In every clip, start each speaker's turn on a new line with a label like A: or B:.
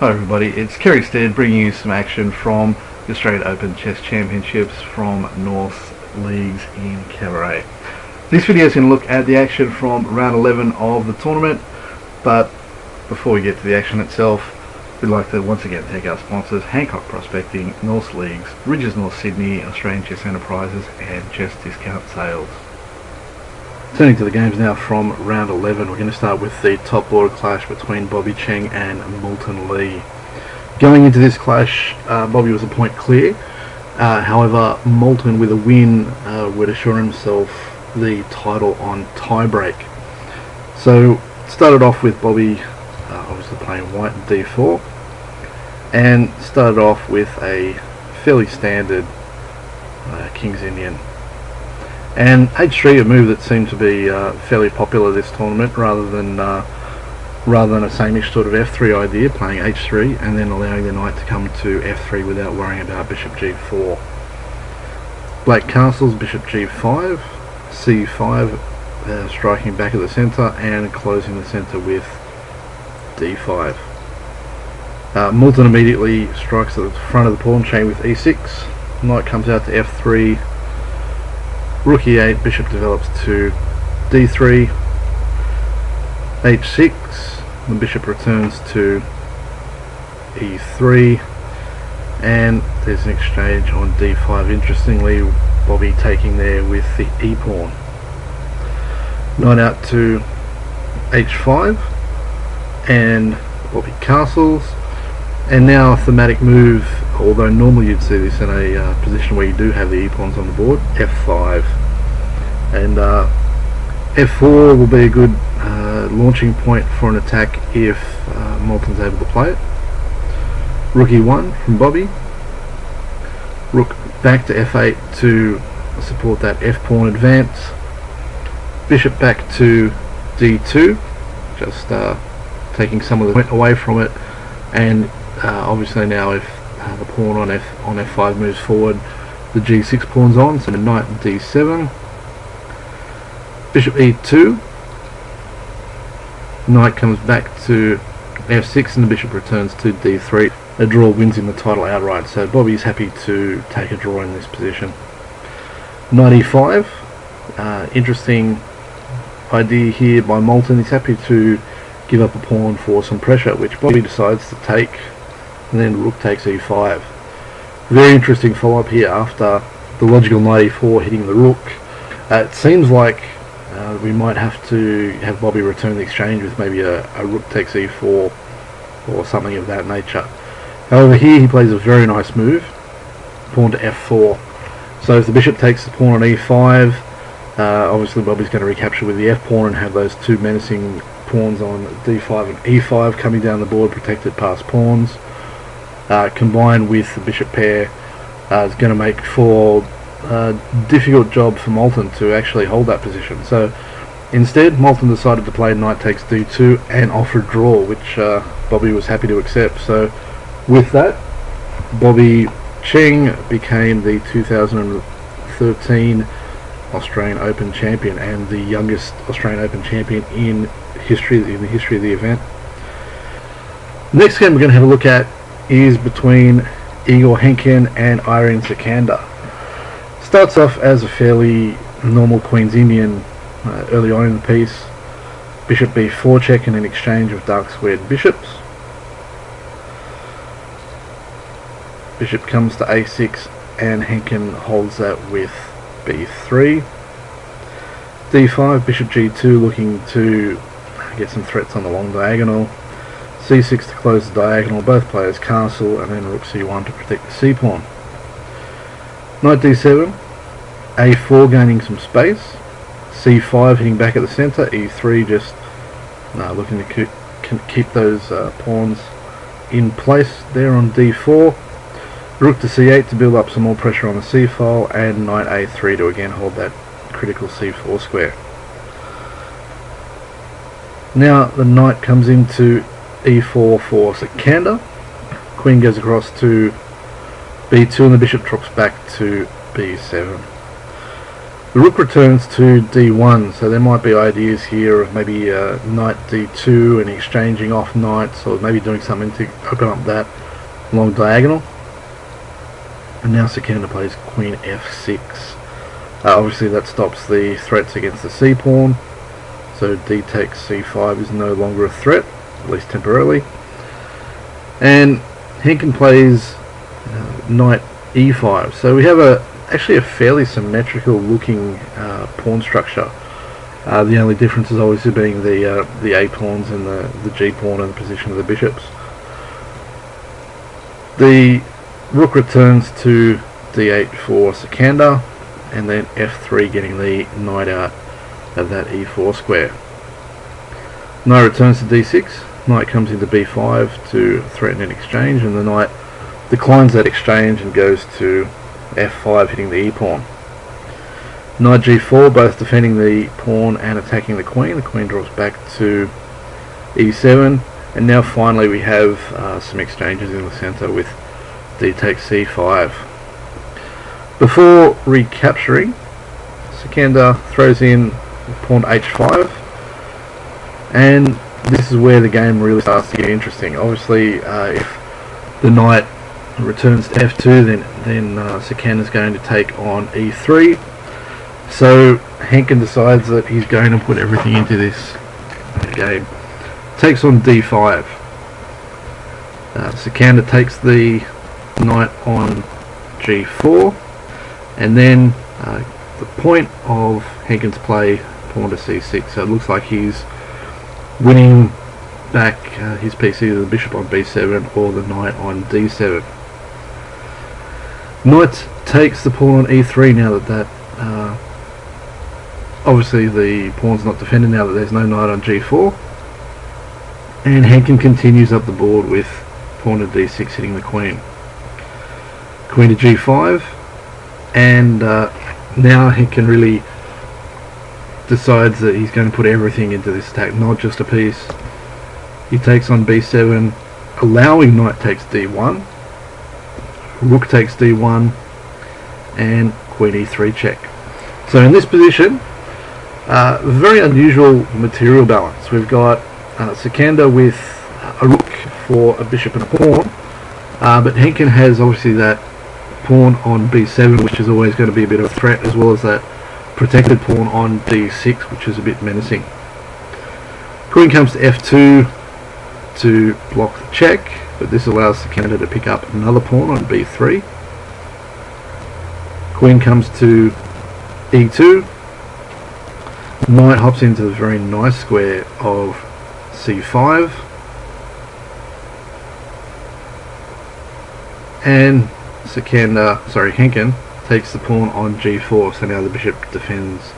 A: Hi everybody, it's Kerry Stead bringing you some action from the Australian Open Chess Championships from North Leagues in Cammeray. This video is going to look at the action from round 11 of the tournament, but before we get to the action itself, we'd like to once again thank our sponsors, Hancock Prospecting, North Leagues, Ridges North Sydney, Australian Chess Enterprises and Chess Discount Sales. Turning to the games now from round 11, we're going to start with the top order clash between Bobby Cheng and Moulton Lee. Going into this clash, Bobby was a point clear, however Moulton with a win would assure himself the title on tiebreak. So started off with Bobby obviously playing white and d4, and started off with a fairly standard King's Indian. And h3, a move that seemed to be fairly popular this tournament, rather than a sameish sort of f3 idea, playing h3 and then allowing the knight to come to f3 without worrying about bishop g4. Black castles, bishop g5, c5, striking back at the centre and closing the centre with d5. Moulton immediately strikes at the front of the pawn chain with e6, knight comes out to f3, rook e8, bishop develops to d3, h6, the bishop returns to e3, and there's an exchange on d5. Interestingly, Bobby taking there with the e-pawn. Knight out to h5, and Bobby castles, and now a thematic move, although normally you'd see this in a position where you do have the e-pawns on the board, f5, and f4 will be a good launching point for an attack if Moulton's able to play it. Rook e1 from Bobby, rook back to f8 to support that f-pawn advance, bishop back to d2, just taking some of the point away from it, and obviously now if the pawn on f5 moves forward, the g6 pawn's on, so the knight d7, bishop e2, knight comes back to f6 and the bishop returns to d3. A draw wins him the title outright, so Bobby's happy to take a draw in this position. Knight e5, interesting idea here by Moulton. He's happy to give up a pawn for some pressure, which Bobby decides to take, and then rook takes e5. Very interesting follow-up here after the logical knight e4 hitting the rook. It seems like we might have to have Bobby return the exchange with maybe a rook takes e4 or something of that nature. However, here he plays a very nice move, pawn to f4. So if the bishop takes the pawn on e5, obviously Bobby's going to recapture with the f-pawn and have those two menacing pawns on d5 and e5 coming down the board, protected past pawns. Combined with the bishop pair, is going to make for a difficult job for Moulton to actually hold that position. So instead, Moulton decided to play knight takes d2 and offer draw, which Bobby was happy to accept. So with that, Bobby Cheng became the 2013 Australian Open champion and the youngest Australian Open champion in the history of the event. Next game we're going to have a look at is between Igor Henkin and Irene Sikandar. Starts off as a fairly normal Queen's Indian early on in the piece. Bishop b4 check and an exchange of dark squared bishops. Bishop comes to a6 and Henkin holds that with b3. d5, bishop g2 looking to get some threats on the long diagonal. c6 to close the diagonal, both players castle, and then rook c1 to protect the c-pawn. Knight d7, a4 gaining some space, c5 hitting back at the centre, e3 just looking to keep those pawns in place there on d4. Rook to c8 to build up some more pressure on the c-file, and knight a3 to again hold that critical c4 square. Now the knight comes into e4 for Sikandar. Queen goes across to b2 and the bishop drops back to b7. The rook returns to d1, so there might be ideas here of maybe knight d2 and exchanging off knights, or maybe doing something to open up that long diagonal. And now Sikander plays queen f6. Obviously that stops the threats against the c pawn, so d takes c5 is no longer a threat, at least temporarily. And Henkin plays knight e5, so we have actually a fairly symmetrical looking pawn structure. The only difference is obviously being the a pawns and the g pawn and the position of the bishops. The rook returns to d8 for Sikander, and then f3 getting the knight out of that e4 square. Knight returns to d6, knight comes into b5 to threaten an exchange, and the knight declines that exchange and goes to f5, hitting the e pawn. Knight g4, both defending the pawn and attacking the queen. The queen drops back to e7, and now finally we have some exchanges in the centre with d takes c5. Before recapturing, Sikander throws in pawn h5, and this is where the game really starts to get interesting. Obviously, if the knight returns to f2, then Sikander's going to take on e3. So Henkin decides that he's going to put everything into this game. Takes on d5. Sikander takes the knight on g4, and then the point of Henkin's play, pawn to c6. So it looks like he's winning back his piece, either the bishop on b7 or the knight on d7. Knight takes the pawn on e3 now that obviously the pawn's not defended now that there's no knight on g4, and Henkin continues up the board with pawn to d6 hitting the queen. Queen to g5, and now Henkin really decides that he's going to put everything into this attack, not just a piece. He takes on b7, allowing knight takes d1, rook takes d1, and queen e3 check. So in this position, very unusual material balance. We've got Sikander with a rook for a bishop and a pawn, but Henkin has obviously that pawn on b7, which is always going to be a bit of a threat, as well as that protected pawn on d6, which is a bit menacing. Queen comes to f2 to block the check, but this allows Sikander to pick up another pawn on b3. Queen comes to e2. Knight hops into the very nice square of c5, and Henkin takes the pawn on g4, so now the bishop defends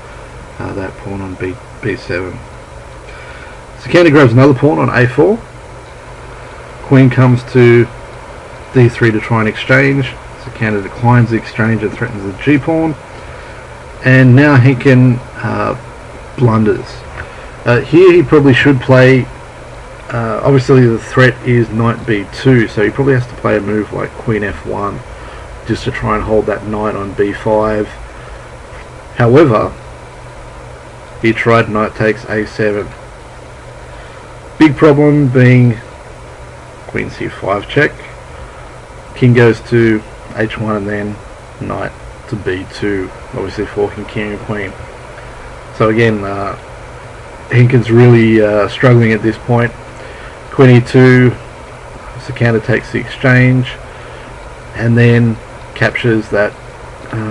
A: that pawn on b7. Sikander grabs another pawn on a4. Queen comes to d3 to try and exchange. Sikander declines the exchange and threatens the g-pawn, and now Henkin blunders. Here he probably should play, obviously the threat is knight b2, so he probably has to play a move like queen f1 just to try and hold that knight on b5. However, he tried knight takes a7. Big problem being queen c5 check. King goes to h1 and then knight to b2, obviously forking king and queen. So again, Henkin's really struggling at this point. Queen e2, Sikander takes the exchange, and then captures that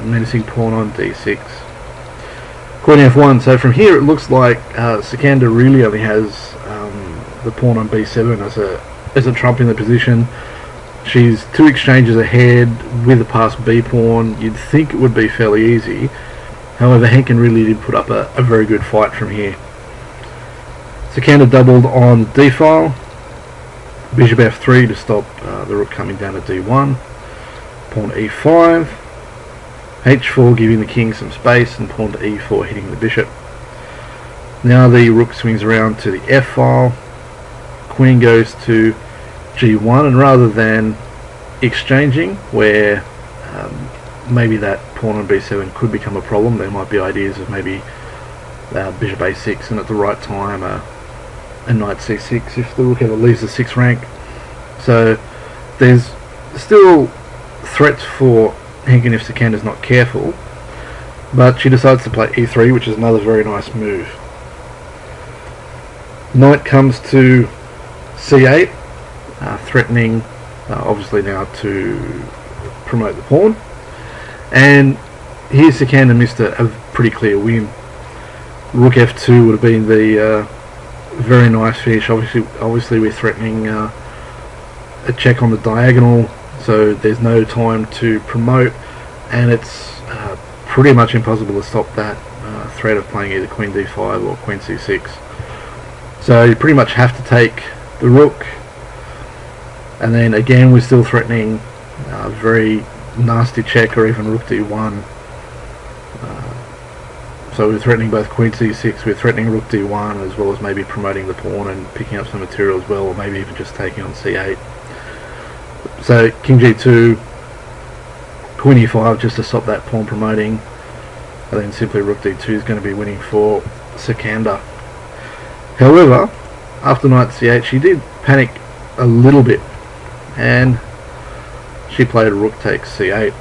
A: menacing pawn on d6. Queen f1. So from here it looks like Sikander really only has the pawn on b7 as a trump in the position. She's two exchanges ahead with a passed b pawn. You'd think it would be fairly easy. However, Henkin really did put up a very good fight from here. Sikander doubled on d-file, bishop f3 to stop the rook coming down to d1, pawn e5, h4 giving the king some space, and pawn to e4 hitting the bishop. Now the rook swings around to the f-file, queen goes to g1, and rather than exchanging where maybe that pawn on b7 could become a problem. There might be ideas of maybe bishop a6 and at the right time a knight c6 if the rook ever leaves the 6th rank. So there's still threats for Henkin if Sikander's not careful, but she decides to play e3, which is another very nice move. Knight comes to c8, threatening obviously now to promote the pawn, and here Sikander missed a pretty clear win. Rook f2 would have been the very nice finish. Obviously we're threatening a check on the diagonal, so there's no time to promote, and it's pretty much impossible to stop that threat of playing either queen d5 or queen c6. So you pretty much have to take the rook, and then again we're still threatening a very nasty check or even rook d1. So we're threatening both queen c6, we're threatening rook d1 as well as maybe promoting the pawn and picking up some material as well, or maybe even just taking on c8. So king g2, queen e5 just to stop that pawn promoting, and then simply rook d2 is going to be winning for Sikander. However, after knight c8 she did panic a little bit, and she played rook takes c8.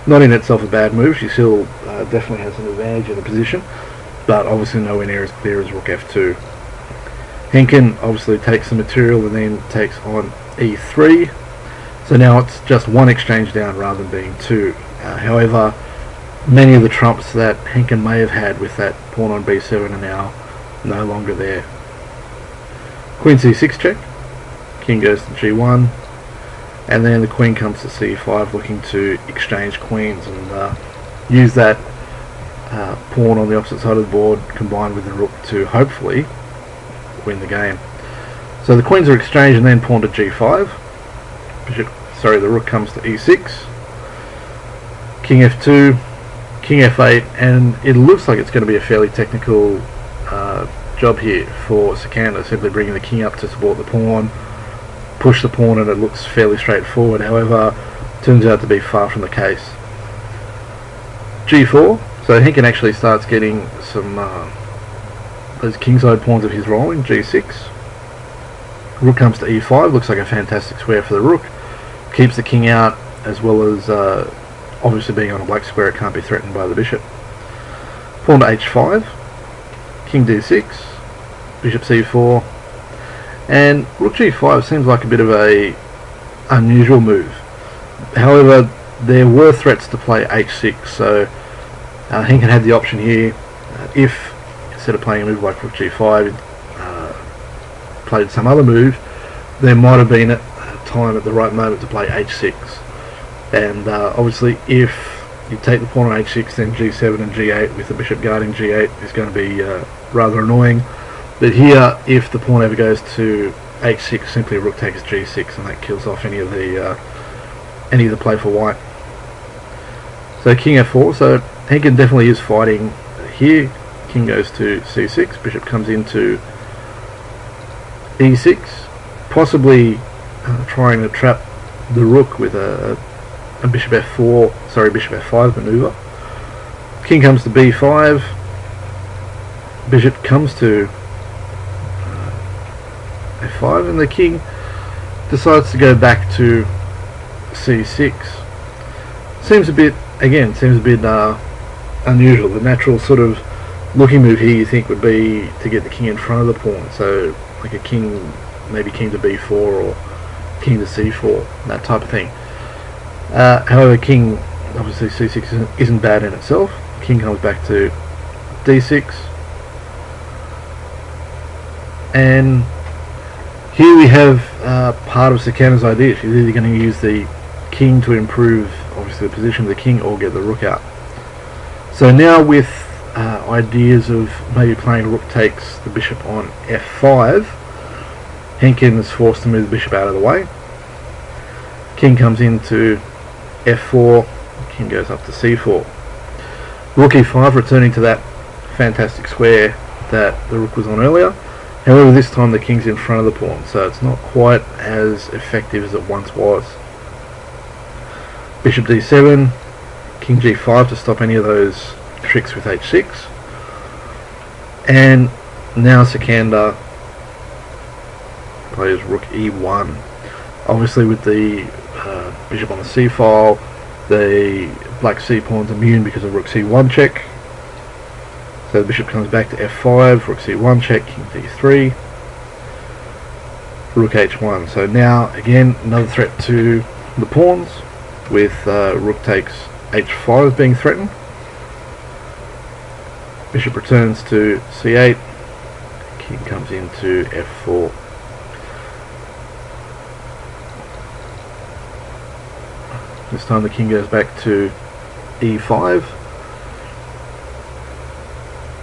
A: Not in itself a bad move, she still definitely has an advantage in the position, but obviously nowhere near as clear as rook f2. Henkin obviously takes the material and then takes on e3, so now it's just one exchange down rather than being two. However, many of the trumps that Henkin may have had with that pawn on b7 are now no longer there. Queen c6 check, king goes to g1, and then the queen comes to c5 looking to exchange queens and use that pawn on the opposite side of the board combined with the rook to hopefully win the game. So the queens are exchanged and then pawn to g5. The rook comes to e6, king f2, king f8, and it looks like it's going to be a fairly technical job here for Sikander, simply bringing the king up to support the pawn, push the pawn, and it looks fairly straightforward. However, turns out to be far from the case. g4, so Henkin actually starts getting some those kingside pawns of his rolling. g6, rook comes to e5, looks like a fantastic square for the rook, keeps the king out, as well as obviously being on a black square, it can't be threatened by the bishop. Pawn to h5, king d6, bishop c4, and rook g5 seems like a bit of a unusual move. However, there were threats to play h6, so Henkin had the option here, if instead of playing a move like rook g5 played some other move, there might have been a time at the right moment to play h6. And obviously if you take the pawn on h6, then g7 and g8 with the bishop guarding g8 is going to be rather annoying. But here, if the pawn ever goes to h6, simply rook takes g6, and that kills off any of the play for white. So king f4. So Henkin definitely is fighting here. King goes to c6. Bishop comes into e6, possibly trying to trap the rook with a bishop f5 maneuver. King comes to b5. Bishop comes to f5, and the king decides to go back to c6. Seems a bit unusual. The natural sort of looking move here you think would be to get the king in front of the pawn, so like a king, maybe king to b4 or king to c4, that type of thing. However, king, obviously c6 isn't bad in itself. King comes back to d6, and here we have part of Sikander's idea. She's either going to use the king to improve obviously the position of the king or get the rook out. So now with ideas of maybe playing rook takes the bishop on f5, Henkin is forced to move the bishop out of the way. King comes into f4, king goes up to c4. Rook e5, returning to that fantastic square that the rook was on earlier. However, this time the king's in front of the pawn, so it's not quite as effective as it once was. Bishop d7, king g5 to stop any of those tricks with h6. And now Sikander plays rook e1. Obviously with the bishop on the c file, the black c pawn's immune because of rook c1 check. So the bishop comes back to f5, rook c1 check, king d3, rook h1. So now again another threat to the pawns with rook takes h5 being threatened. Bishop returns to c8, king comes into f4. This time the king goes back to e5,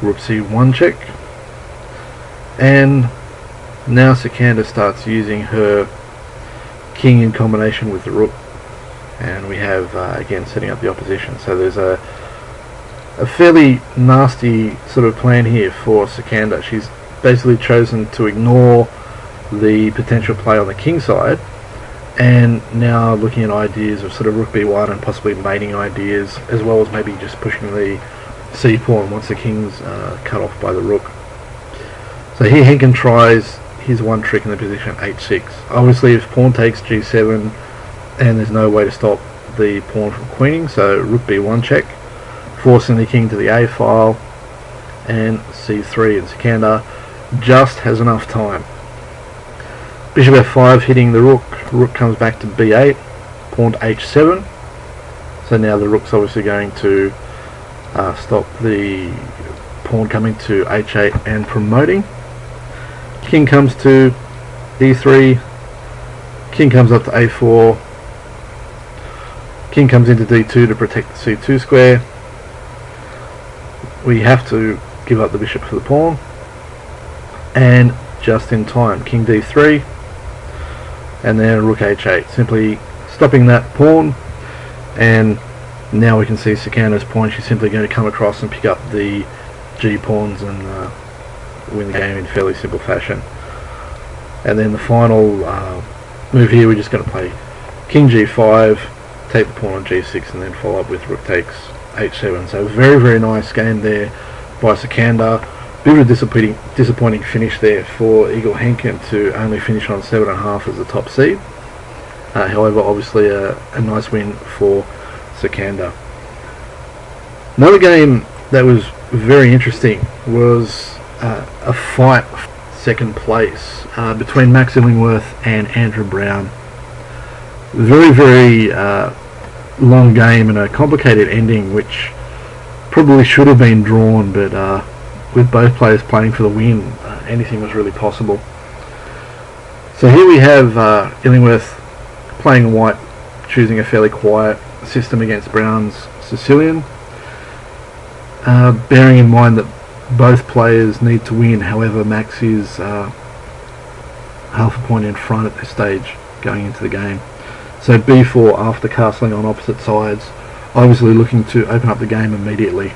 A: rook c1 check, and now Sikander starts using her king in combination with the rook, and we have again setting up the opposition. So there's a fairly nasty sort of plan here for Sikander. She's basically chosen to ignore the potential play on the king side, and now looking at ideas of sort of rook b1 and possibly mating ideas, as well as maybe just pushing the c pawn once the king's cut off by the rook. So here Henkin tries his one trick in the position h6. Obviously if pawn takes g7 and there's no way to stop the pawn from queening, so rook b1 check, forcing the king to the a file, and c3, and Sikander just has enough time. Bishop f5 hitting the rook, rook comes back to b8, pawn to h7, so now the rook's obviously going to stop the pawn coming to h8 and promoting. King comes to e3, king comes up to a4, king comes into d2 to protect the c2 square. We have to give up the bishop for the pawn, and just in time, king d3, and then rook h8, simply stopping that pawn. And now we can see Sikander's pawn. She's simply going to come across and pick up the g pawns and win the game in fairly simple fashion. And then the final move here, we're just going to play king g5, take the pawn on g6, and then follow up with rook takes h7. So very, very nice game there by Sikander. Bit of a disappointing finish there for Eagle Henkin to only finish on 7.5 as the top seed. However, obviously a nice win for Sikander. Another game that was very interesting was a fight second place between Max Illingworth and Andrew Brown. Very, very long game and a complicated ending, which probably should have been drawn, but with both players playing for the win, anything was really possible. So here we have Illingworth playing white, choosing a fairly quiet system against Brown's Sicilian, bearing in mind that both players need to win. However, Max is half a point in front at this stage going into the game. So b4 after castling on opposite sides, obviously looking to open up the game immediately.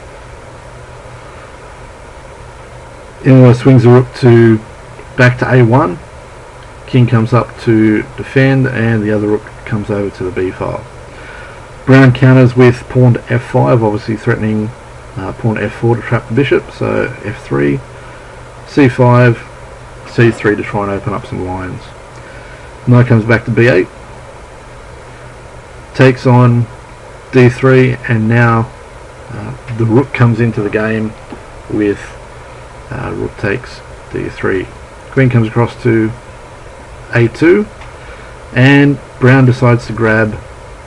A: Illingworth swings the rook to back to a1, king comes up to defend, and the other rook comes over to the b file. Brown counters with pawn to f5, obviously threatening pawn to f4 to trap the bishop, so f3, c5, c3 to try and open up some lines. Knight comes back to b8, takes on d3, and now the rook comes into the game with rook takes d3. Queen comes across to a2, and Brown decides to grab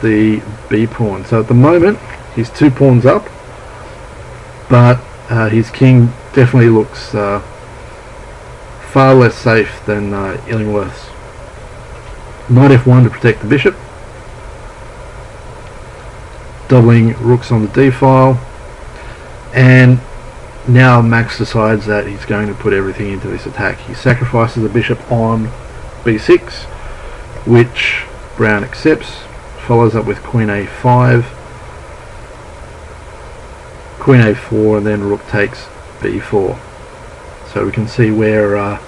A: the b pawn. So at the moment he's 2 pawns up, but his king definitely looks far less safe than Illingworth's. Knight f1 to protect the bishop, doubling rooks on the d file, and now Max decides that he's going to put everything into this attack. He sacrifices the bishop on b6, which Brown accepts, follows up with queen a5, queen a4, and then rook takes b4. So we can see where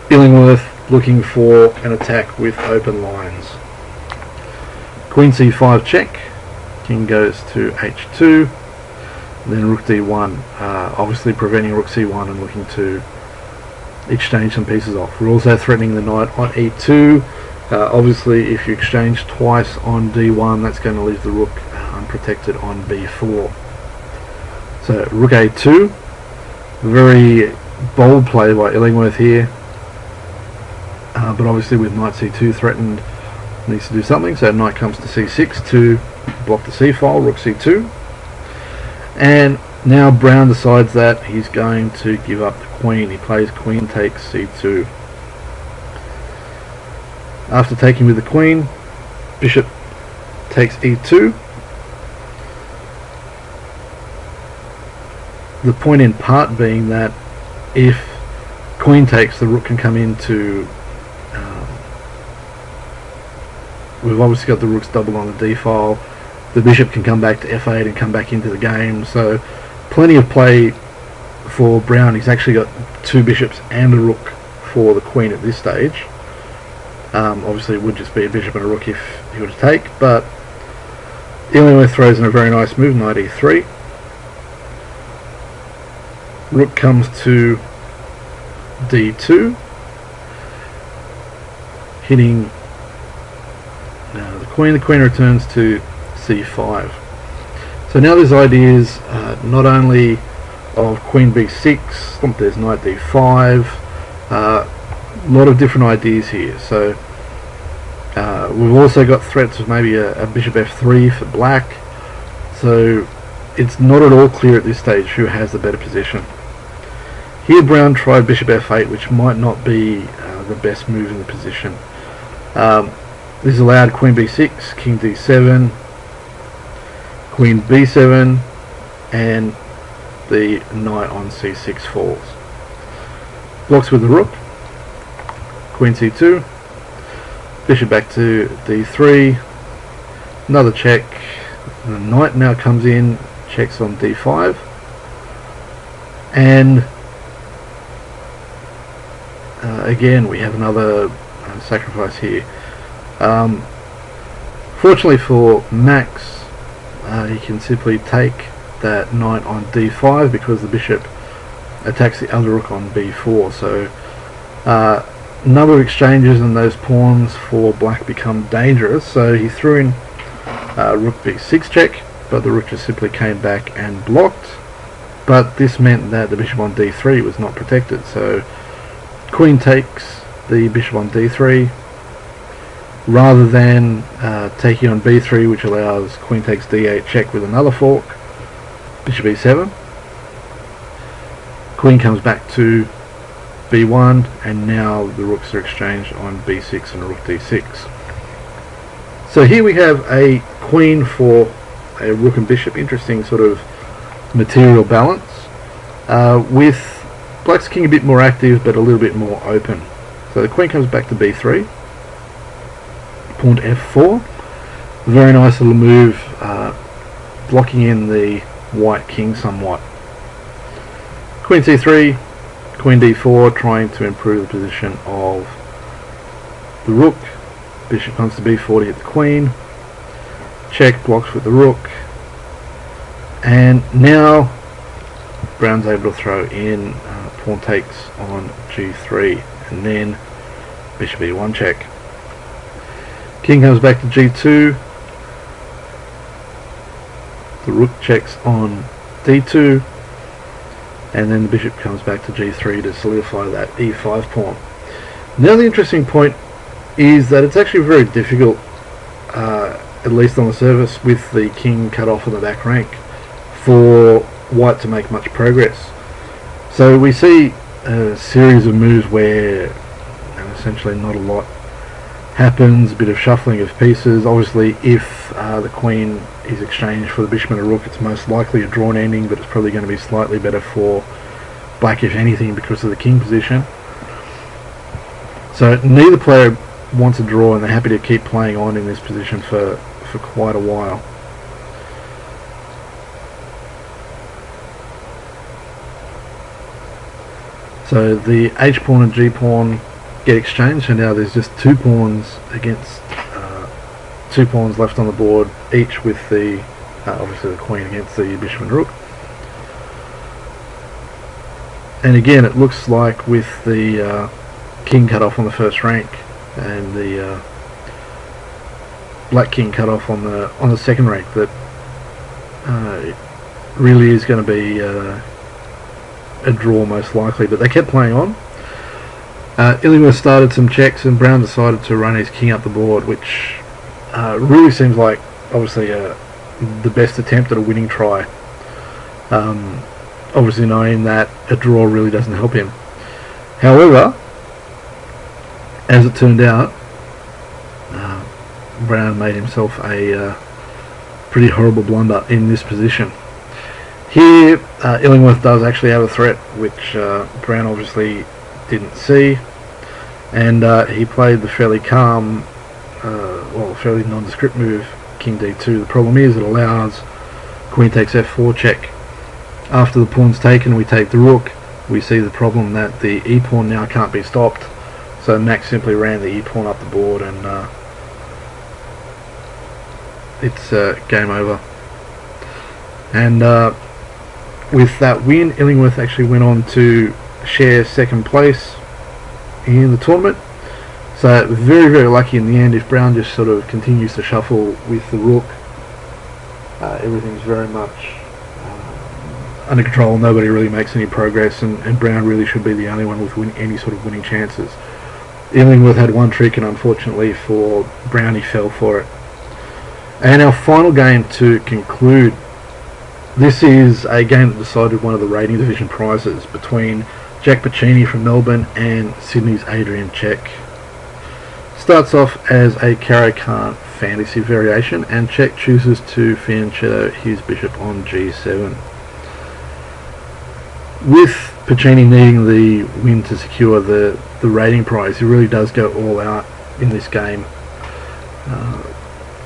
A: Illingworth looking for an attack with open lines. Queen c5 check, King goes to h2, then rook d1, obviously preventing rook c1 and looking to exchange some pieces off. We're also threatening the knight on e2. Obviously if you exchange twice on d1, that's going to leave the rook unprotected on b4. So rook a2, very bold play by Illingworth here, but obviously with knight c2 threatened, needs to do something, so knight comes to c6 to block the c file, rook c2, and now Brown decides that he's going to give up the queen. He plays queen takes c2. After taking with the queen, bishop takes e2. The point in part being that if queen takes, the rook can come into we've obviously got the rooks doubled on the d file. The bishop can come back to f8 and come back into the game, so plenty of play for Brown. He's actually got two bishops and a rook for the queen at this stage. Obviously it would just be a bishop and a rook if he were to take, but Illingworth throws in a very nice move, knight e3. Rook comes to d2, hitting the queen. The queen returns to c5. So now there's ideas not only of queen b6, there's knight d5, a lot of different ideas here. So we've also got threats of maybe a bishop f3 for black, so it's not at all clear at this stage who has the better position. Here Brown tried bishop f8, which might not be the best move in the position. This allowed queen b6, king d7, queen b7, and the knight on c6 falls. Blocks with the rook, queen c2, bishop back to d3, another check. The knight now comes in, checks on d5, and again we have another sacrifice here. Fortunately for Max, he can simply take that knight on d5 because the bishop attacks the other rook on b4. So number of exchanges and those pawns for black become dangerous. So he threw in rook b6 check, but the rook just simply came back and blocked. But this meant that the bishop on d3 was not protected. So queen takes the bishop on d3 rather than taking on b3, which allows queen takes d8 check with another fork, bishop e7, queen comes back to b1, and now the rooks are exchanged on b6 and rook d6. So here we have a queen for a rook and bishop. Interesting sort of material balance, with black's king a bit more active but a little bit more open. So the queen comes back to b3, pawn to f4, very nice little move, blocking in the white king somewhat. Queen c3, queen d4, trying to improve the position of the rook. Bishop comes to b4 to hit the queen, check, blocks with the rook, and now Brown's able to throw in pawn takes on g3, and then bishop e1 check. King comes back to g2, the rook checks on d2, and then the bishop comes back to g3 to solidify that e5 pawn. Now the interesting point is that it's actually very difficult, at least on the surface, with the king cut off on the back rank, for white to make much progress. So we see a series of moves where essentially not a lot happens, a bit of shuffling of pieces. Obviously if the queen is exchanged for the bishop and a rook, it's most likely a drawn ending, but it's probably going to be slightly better for black if anything because of the king position. So neither player wants a draw, and they're happy to keep playing on in this position for quite a while. So the h pawn and g pawn get exchanged, so now there's just two pawns against 2 pawns left on the board, each with the obviously the queen against the bishop and rook. And again, it looks like with the king cut off on the first rank and the black king cut off on the second rank, that it really is going to be a draw most likely. But they kept playing on. Illingworth started some checks, and Brown decided to run his king up the board, which really seems like obviously the best attempt at a winning try. Obviously knowing that a draw really doesn't help him. However, as it turned out, Brown made himself a pretty horrible blunder in this position. Here, Illingworth does actually have a threat, which Brown obviously didn't see, and he played the fairly calm, fairly nondescript move, King D2. The problem is it allows Queen takes F4 check. After the pawn's taken, we take the rook. We see the problem that the E pawn now can't be stopped, so Max simply ran the E pawn up the board, and it's game over. And with that win, Illingworth actually went on to share second place in the tournament. So very, very lucky in the end. If Brown just sort of continues to shuffle with the rook, everything's very much under control. Nobody really makes any progress, and Brown really should be the only one with any sort of winning chances. Illingworth had one trick, and unfortunately for Brown, he fell for it. And our final game to conclude, this is a game that decided one of the rating division prizes between Jack Puccini from Melbourne and Sydney's Adrian Cech. Starts off as a Caro-Kann fantasy variation, and Cech chooses to fianchetto his bishop on G7. With Puccini needing the win to secure the rating prize, he really does go all out in this game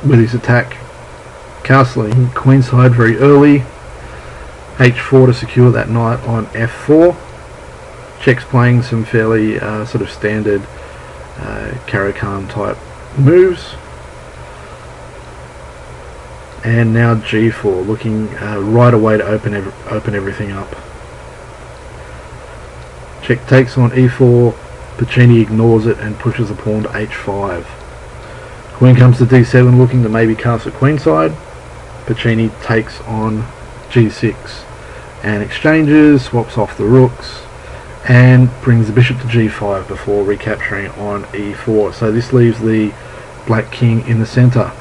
A: with his attack. Castling queenside very early, H4 to secure that knight on F4. Cech's playing some fairly sort of standard Caro-Kann type moves. And now G4, looking right away to open everything up. Cech takes on E4, Puccini ignores it and pushes the pawn to H5. Queen comes to D7, looking to maybe castle queenside. Puccini takes on G6 and exchanges, swaps off the rooks, and brings the bishop to G5 before recapturing on E4. So this leaves the black king in the centre.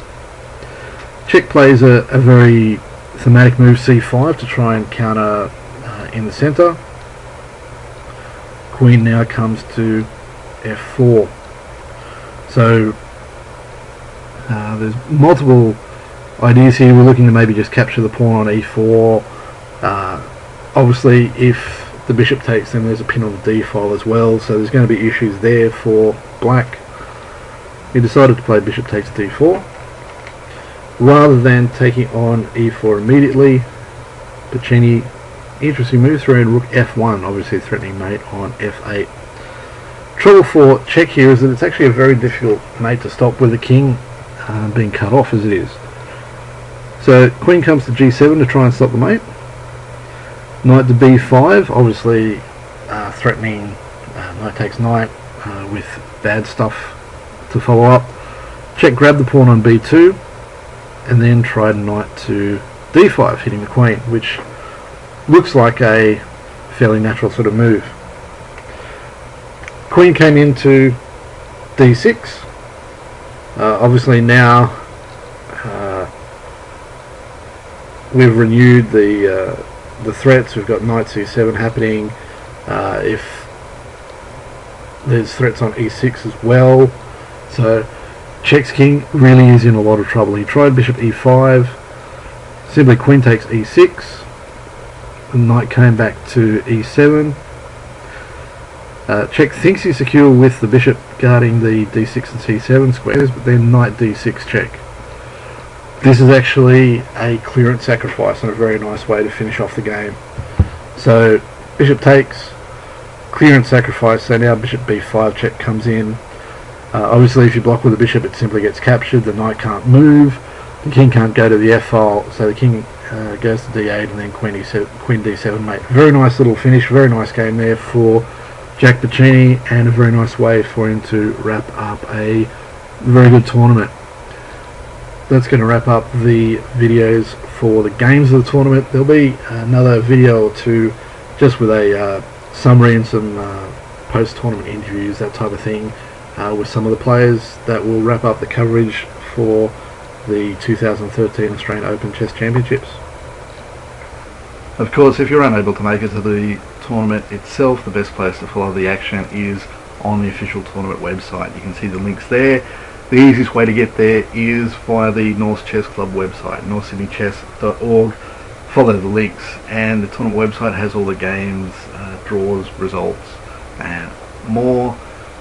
A: Cech plays a very thematic move, C5, to try and counter in the centre. Queen now comes to F4. So there's multiple ideas here. We're looking to maybe just capture the pawn on E4. Obviously, if the bishop takes, then there's a pin on the D file as well, so there's going to be issues there for black. He decided to play bishop takes D4 rather than taking on E4 immediately. Puccini, interesting move, through in rook F1, obviously threatening mate on F8. Trouble for Cech here is that it's actually a very difficult mate to stop with the king being cut off as it is. So queen comes to G7 to try and stop the mate. Knight to B5, obviously threatening knight takes knight with bad stuff to follow up. Cech grabbed the pawn on B2 and then tried knight to D5, hitting the queen, which looks like a fairly natural sort of move. Queen came into D6. Obviously now we've renewed the threats. We've got knight C7 happening. If there's threats on E6 as well, so Cech's king really is in a lot of trouble. He tried bishop E5, simply queen takes E6. The knight came back to E7. Cech thinks he's secure with the bishop guarding the D6 and C7 squares, but then knight D6 check. This is actually a clearance sacrifice and a very nice way to finish off the game. So bishop takes, clearance sacrifice, so now bishop B5 check comes in. Obviously if you block with the bishop it simply gets captured, the knight can't move, the king can't go to the f file, so the king goes to d8 and then queen d7 mate. Very nice little finish, very nice game there for Jack Piccini, and a very nice way for him to wrap up a very good tournament. That's going to wrap up the videos for the games of the tournament. There'll be another video or two just with a summary and some post-tournament interviews, that type of thing, with some of the players, that will wrap up the coverage for the 2013 Australian Open Chess Championships. Of course, if you're unable to make it to the tournament itself, the best place to follow the action is on the official tournament website. You can see the links there. The easiest way to get there is via the North Chess Club website, northsydneychess.org. Follow the links, and the tournament website has all the games, draws, results and more.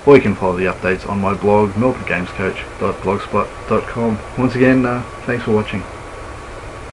A: Or you can follow the updates on my blog, melbournegamescoach.blogspot.com. Once again, thanks for watching.